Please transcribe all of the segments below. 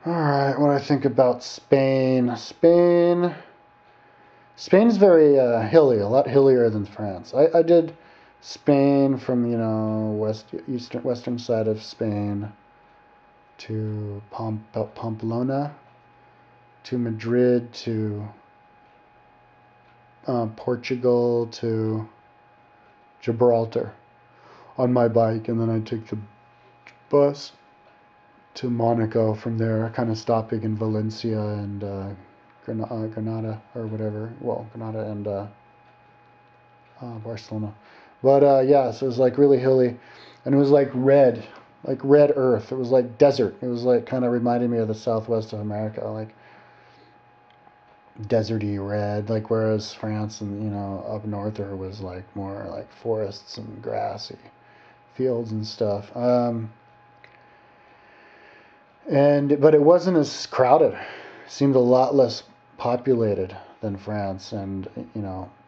All right, what I think about Spain. Spain's very hilly, a lot hillier than France. I did Spain from, western side of Spain to Pamplona, to Madrid, to Portugal, to Gibraltar on my bike, and then I took the bus to Monaco from there, kind of stopping in Valencia and Granada or whatever. Well, Granada and Barcelona. But yeah, so it was like really hilly, and it was like red earth. It was like desert. It was like kind of reminding me of the southwest of America, like deserty red. Like whereas France and up north there was like more like forests and grassy fields and stuff. But it wasn't as crowded. It seemed a lot less populated than France and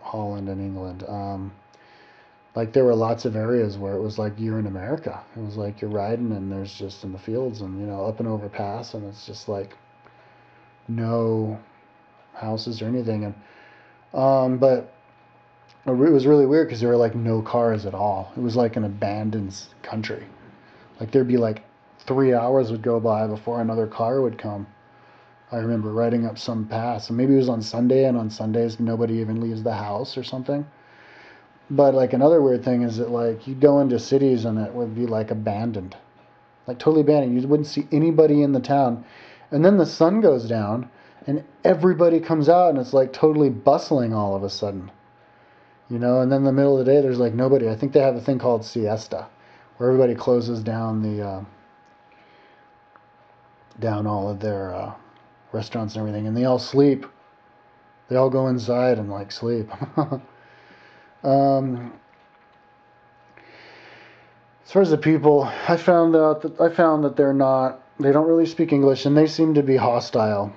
Holland and England. Like there were lots of areas where it was like you're in America. It was like you're riding and there's just in the fields and up and over pass and it's just like no houses or anything. And but it was really weird because there were like no cars at all. It was like an abandoned country. Like there'd be like 3 hours would go by before another car would come. I remember riding up some pass, and maybe it was on Sunday, and on Sundays nobody even leaves the house or something. But like another weird thing is that like you'd go into cities and it would be like abandoned, like totally abandoned. You wouldn't see anybody in the town, and then the sun goes down, and everybody comes out, and it's like totally bustling all of a sudden, And then in the middle of the day, there's like nobody. I think they have a thing called siesta, where everybody closes down down all of their restaurants and everything, and they all sleep. They all go inside and like sleep. um, as far as the people, I found that they don't really speak English, and they seem to be hostile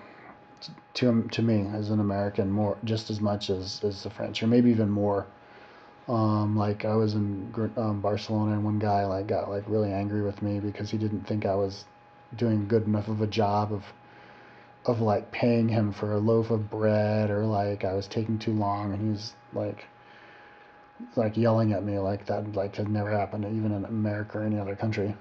to me as an American more just as much as the French, or maybe even more. Like I was in Barcelona, and one guy like got like really angry with me because he didn't think I was doing good enough of a job of like paying him for a loaf of bread, or like I was taking too long, and he was like yelling at me like that like had never happened even in America or any other country.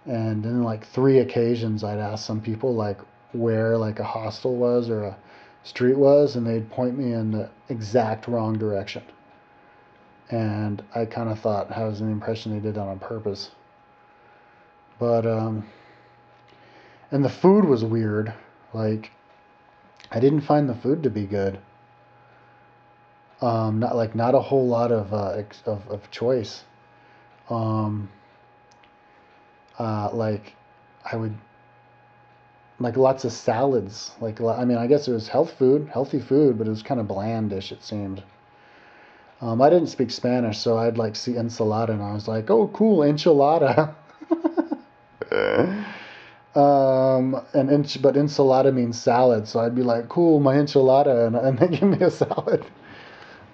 And then like 3 occasions I'd ask some people like where like a hostel was or a street was, and they'd point me in the exact wrong direction. And I kind of thought I was an impression they did that on purpose. But and the food was weird. Like I didn't find the food to be good. Not a whole lot of choice. Um, like I would like lots of salads. I mean, I guess it was healthy food, but it was kind of blandish. It seemed. I didn't speak Spanish, so I'd like see ensalada, and I was like, "Oh, cool, enchilada." But ensalada means salad, so I'd be like, "Cool, my enchilada," and they give me a salad.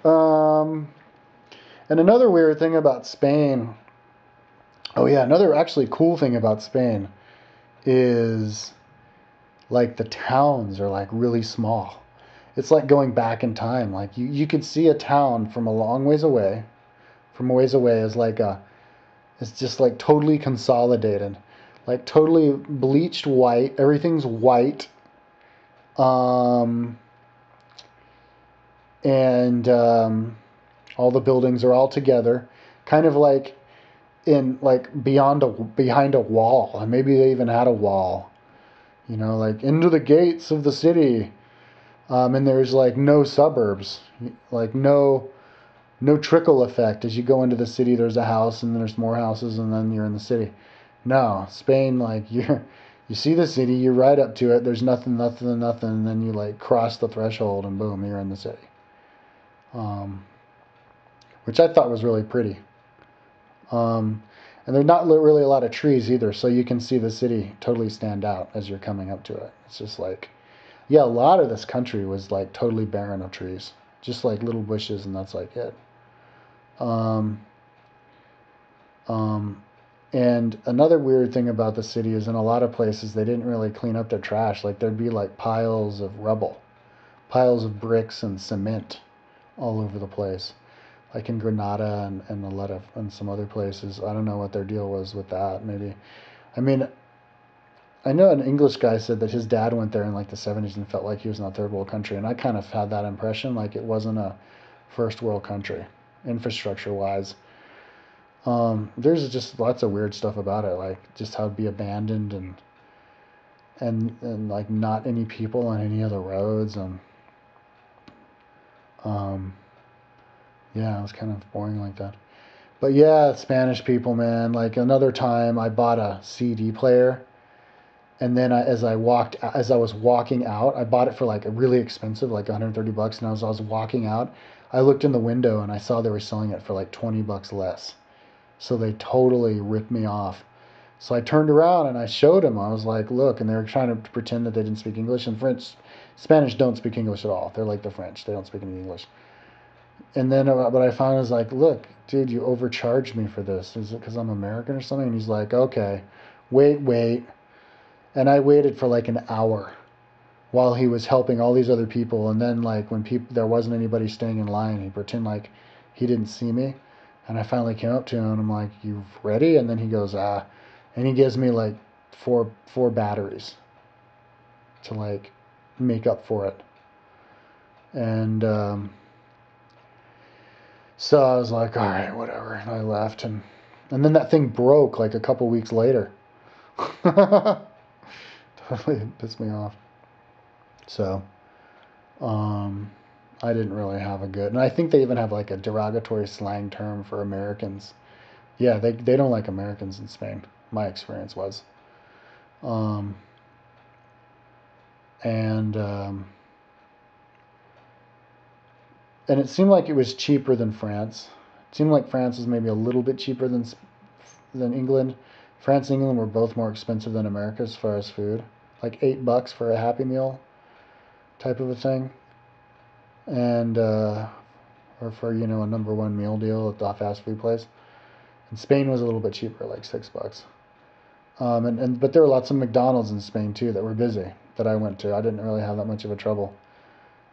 Um, and another weird thing about Spain. Oh yeah, another actually cool thing about Spain is like the towns are like really small. It's like going back in time. Like you could see a town from a long ways away. From a ways away is like it's just like totally consolidated. Like totally bleached white. Everything's white. Um, and all the buildings are all together. Kind of like in like behind a wall. And maybe they even had a wall. Like into the gates of the city. And there's like no suburbs, like no trickle effect. As you go into the city, there's a house, and then there's more houses, and then you're in the city. No, Spain, like you see the city, you're right up to it. There's nothing, and then you like cross the threshold, and boom, you're in the city. Um, which I thought was really pretty. Um, and there's not really a lot of trees either, so you can see the city totally stand out as you're coming up to it. It's just like, yeah, a lot of this country was like totally barren of trees, just like little bushes, and that's like it. Um, um, And another weird thing about the city is in a lot of places they didn't really clean up their trash. Like there'd be like piles of rubble, piles of bricks and cement all over the place. Like in Granada and a lot of and some other places. I don't know what their deal was with that. Maybe I mean I know an English guy said that his dad went there in like the 70s and felt like he was in a third world country, and I kind of had that impression, like it wasn't a first world country, infrastructure wise. There's just lots of weird stuff about it, like just how it'd be abandoned and like not any people on any other roads, and um, yeah, it was kind of boring like that. But yeah, Spanish people, man. Like another time, I bought a CD player, and then as I was walking out, I bought it for like a really expensive, like 130 bucks. And as I was walking out, I looked in the window and I saw they were selling it for like 20 bucks less. So they totally ripped me off. So I turned around and I showed them. I was like, look, and they were trying to pretend that they didn't speak English. And French, Spanish don't speak English at all. They're like the French. They don't speak any English. And then what I found was like, look, dude, you overcharged me for this. Is it because I'm American or something? And he's like, okay, wait. And I waited for like an hour while he was helping all these other people. And then like when there wasn't anybody staying in line, he pretended like he didn't see me. And I finally came up to him and I'm like, you ready? And then he goes, ah. And he gives me like four batteries to like make up for it. And so I was like, all right, whatever. And I left. And then that thing broke like a couple weeks later. Totally pissed me off. So, I didn't really have a good, and I think they even have like a derogatory slang term for Americans. Yeah, they don't like Americans in Spain. My experience was, um, and and it seemed like it was cheaper than France. It seemed like France was maybe a little bit cheaper than England. France and England were both more expensive than America as far as food, like $8 for a Happy Meal type of a thing, and or for a number one meal deal at the fast food place. And Spain was a little bit cheaper, like $6. And but there were lots of McDonald's in Spain too that were busy that I went to. I didn't really have that much of a trouble.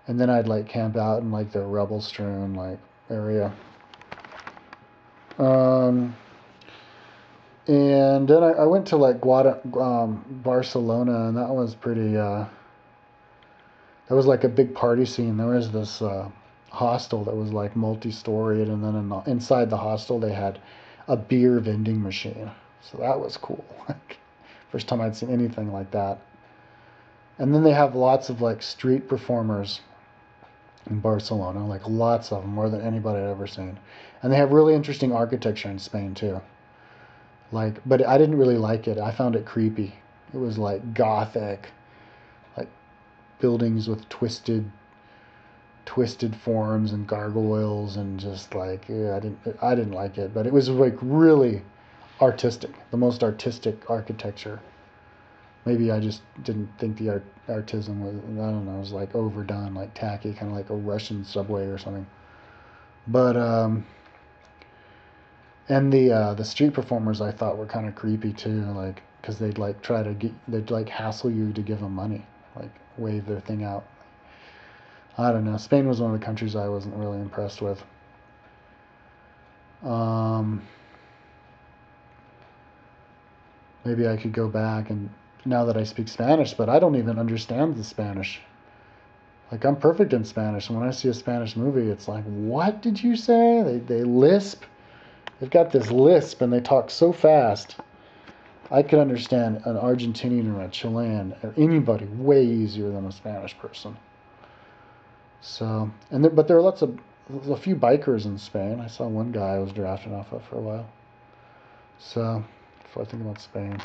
And then I'd like camp out in like the rubble-strewn like area. Um, and then I went to like Barcelona, and that was pretty. That was like a big party scene. There was this hostel that was like multi-storied, and then inside the hostel they had a beer vending machine. So that was cool. First time I'd seen anything like that. And then they have lots of like street performers in Barcelona, like lots of them, more than anybody I'd ever seen. And they have really interesting architecture in Spain too. Like, but I didn't really like it. I found it creepy. It was like gothic, like buildings with twisted forms and gargoyles, and just like, yeah, I didn't like it. But it was like really artistic, the most artistic architecture. Maybe I just didn't think the artism was, I don't know, it was like overdone, like tacky, kind of like a Russian subway or something. But and the street performers I thought were kind of creepy too, like because they'd like hassle you to give them money, like wave their thing out. I don't know. Spain was one of the countries I wasn't really impressed with. Um, Maybe I could go back and now that I speak Spanish, but I don't even understand the Spanish. Like I'm perfect in Spanish, and when I see a Spanish movie, it's like, what did you say? They lisp. They've got this lisp, and they talk so fast. I could understand an Argentinian or a Chilean or anybody way easier than a Spanish person. So, but there are a few bikers in Spain. I saw one guy I was drafting off of for a while. So, if I think about Spain.